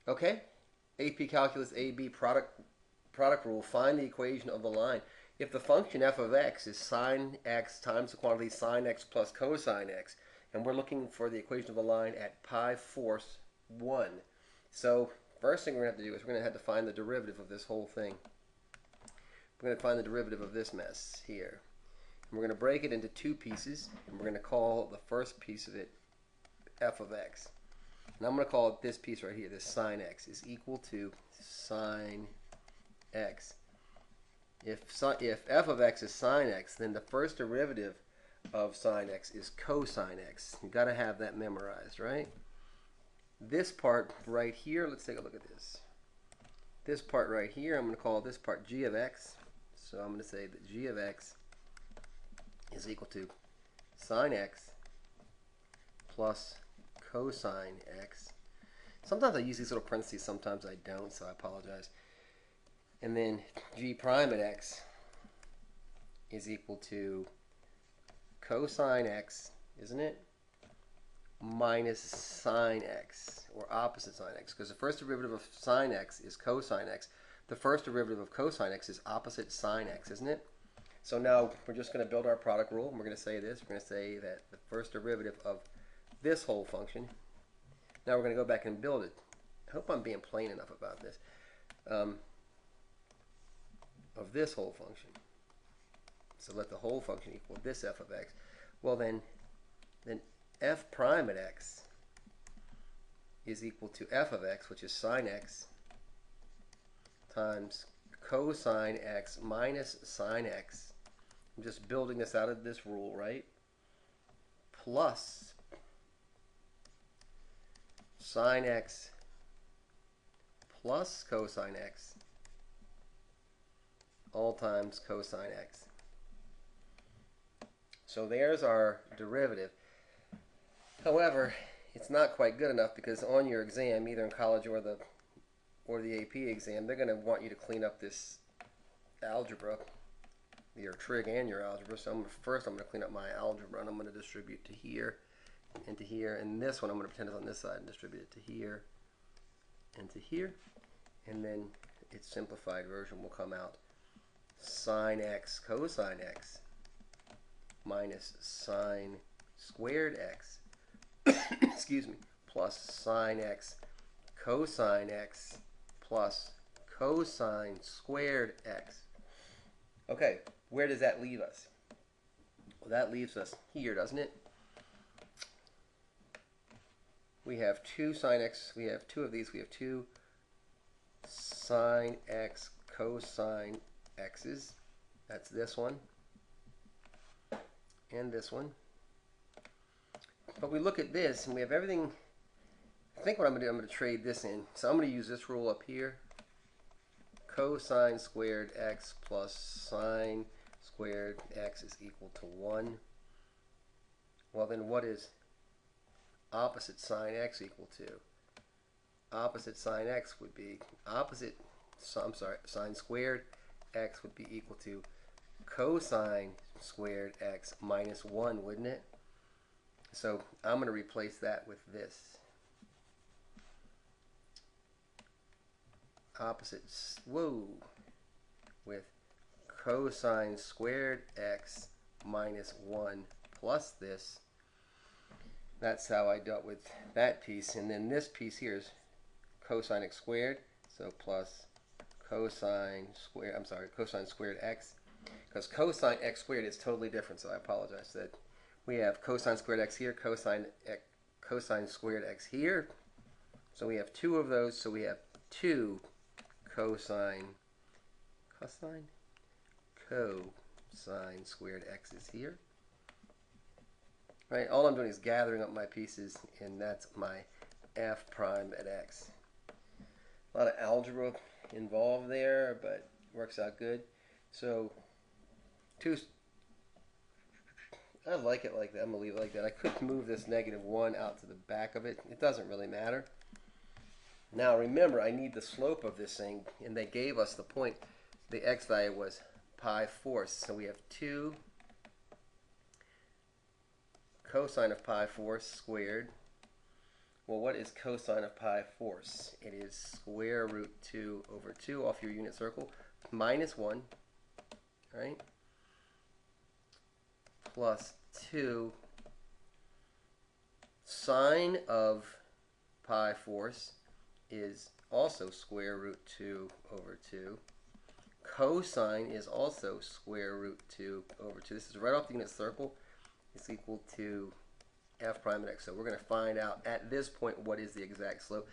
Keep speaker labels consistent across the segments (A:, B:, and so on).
A: Okay, AP Calculus AB product rule. Find the equation of the line. If the function f of x is sine x times the quantity sine x plus cosine x, and we're looking for the equation of the line at pi force 1. So first thing we're going to have to do is we're going to have to find the derivative of this whole thing. We're going to find the derivative of this mess here. And we're going to break it into two pieces, and we're going to call the first piece of it f of x. And I'm going to call it this piece right here, this sine x, is equal to sine x. If f of x is sine x, then the first derivative of sine x is cosine x. You've got to have that memorized, right? This part right here, let's take a look at this. This part right here, I'm going to call this part g of x. So I'm going to say that g of x is equal to sine x plus cosine x. Sometimes I use these little parentheses, sometimes I don't, so I apologize. And then g prime at x is equal to cosine x, isn't it? Minus sine x, or opposite sine x, because the first derivative of sine x is cosine x. The first derivative of cosine x is opposite sine x, isn't it? So now we're just going to build our product rule, and we're going to say this. We're going to say that the first derivative of this whole function, now we're going to go back and build it. I hope I'm being plain enough about this. Of this whole function. So let the whole function equal this f of x. Well then f prime at x is equal to f of x, which is sine x, times cosine x minus sine x. I'm just building this out of this rule, right? Plus sine x plus cosine x all times cosine x. So there's our derivative. However, it's not quite good enough because on your exam, either in college or the AP exam, they're going to want you to clean up this algebra, your trig and your algebra. So first I'm going to clean up my algebra, and I'm going to distribute to here and to here. And this one I'm going to pretend it's on this side and distribute it to here and to here. And then its simplified version will come out sine x cosine x minus sine squared x excuse me, plus sine x cosine x plus cosine squared x. Okay, where does that leave us? Well, that leaves us here, doesn't it? We have two sine x, we have two of these, we have two sine x cosine x's. That's this one and this one. But we look at this and we have everything. I think what I'm going to do, I'm going to trade this in. So I'm going to use this rule up here. Cosine squared x plus sine squared x is equal to 1. Well then what is opposite sine x equal to? Opposite sine x would be sine squared x would be equal to cosine squared x minus 1, wouldn't it? So I'm going to replace that with this. With cosine squared x minus 1 plus this. That's how I dealt with that piece. And then this piece here is cosine x squared. So plus cosine squared x. Because cosine x squared is totally different, so I apologize. That we have cosine squared x here, cosine squared x here. So we have two of those, so we have two cosine squared x's here. Right, all I'm doing is gathering up my pieces, and that's my f prime at x. A lot of algebra involved there, but it works out good. So I like it like that. I'm going to leave it like that. I could move this -1 out to the back of it. It doesn't really matter. Now remember, I need the slope of this thing, and they gave us the point. The x value was pi fourths. So we have 2 cosine of pi fourths squared Well, what is cosine of pi force? It is square root 2 over 2 off your unit circle minus 1, right? Plus 2 sine of pi force is also square root 2 over 2. Cosine is also square root 2 over 2. This is right off the unit circle. It's equal to f prime of x. So we're going to find out at this point what is the exact slope.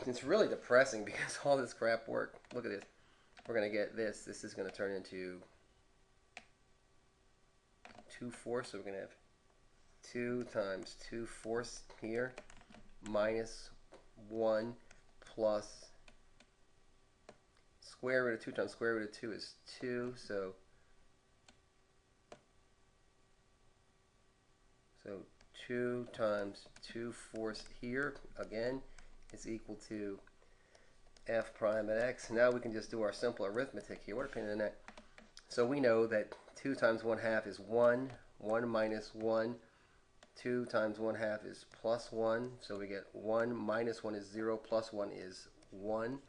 A: It's really depressing because all this crap work. Look at this. We're going to get this. This is going to turn into 2 fourths. So we're going to have 2 times 2 fourths here minus 1 plus square root of 2 times square root of 2 is 2. So 2 times 2 fourths here, again, is equal to f prime at x. Now we can just do our simple arithmetic here. What a pain in the neck. So we know that 2 times 1/2 is 1, 1 minus 1. 2 times 1/2 is plus 1. So we get 1 minus 1 is 0, plus 1 is 1.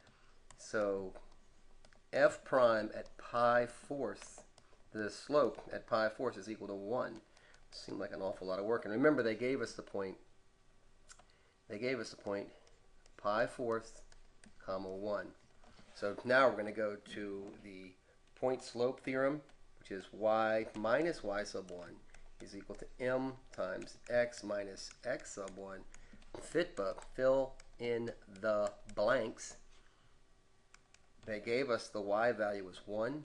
A: So f prime at pi fourth, the slope at pi fourth is equal to 1. Seemed like an awful lot of work. And remember, they gave us the point. They gave us the point pi fourth, comma 1. So now we're going to go to the point slope theorem, which is y minus y sub 1 is equal to m times x minus x sub 1. FITBA, fill in the blanks. They gave us the y value was 1.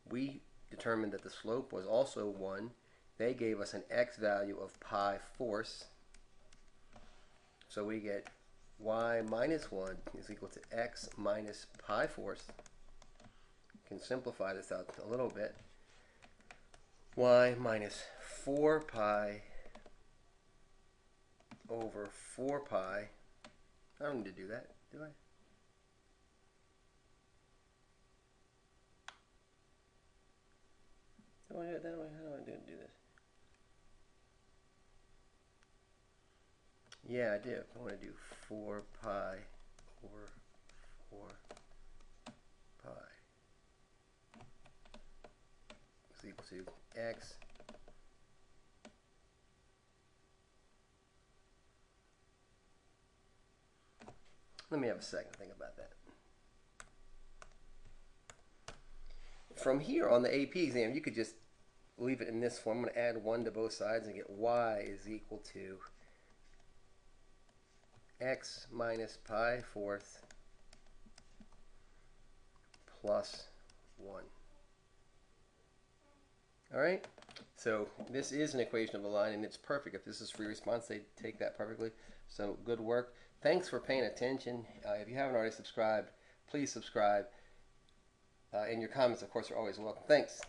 A: We determined that the slope was also 1. They gave us an x value of pi fourths. So we get y minus 1 is equal to x minus pi fourths. Can simplify this out a little bit. Y minus 4 pi over 4 pi. I don't need to do that, do I? How do I do this? Yeah, I do. I want to do 4 pi over 4 pi is equal to x Let me have a second think about that. From here on the AP exam, you could just leave it in this form. I'm going to add 1 to both sides and get y is equal to x minus pi fourth plus 1. Alright, so this is an equation of a line, and it's perfect. If this is free response, they take that perfectly. So good work. Thanks for paying attention. If you haven't already subscribed, please subscribe. And your comments, of course, are always welcome. Thanks.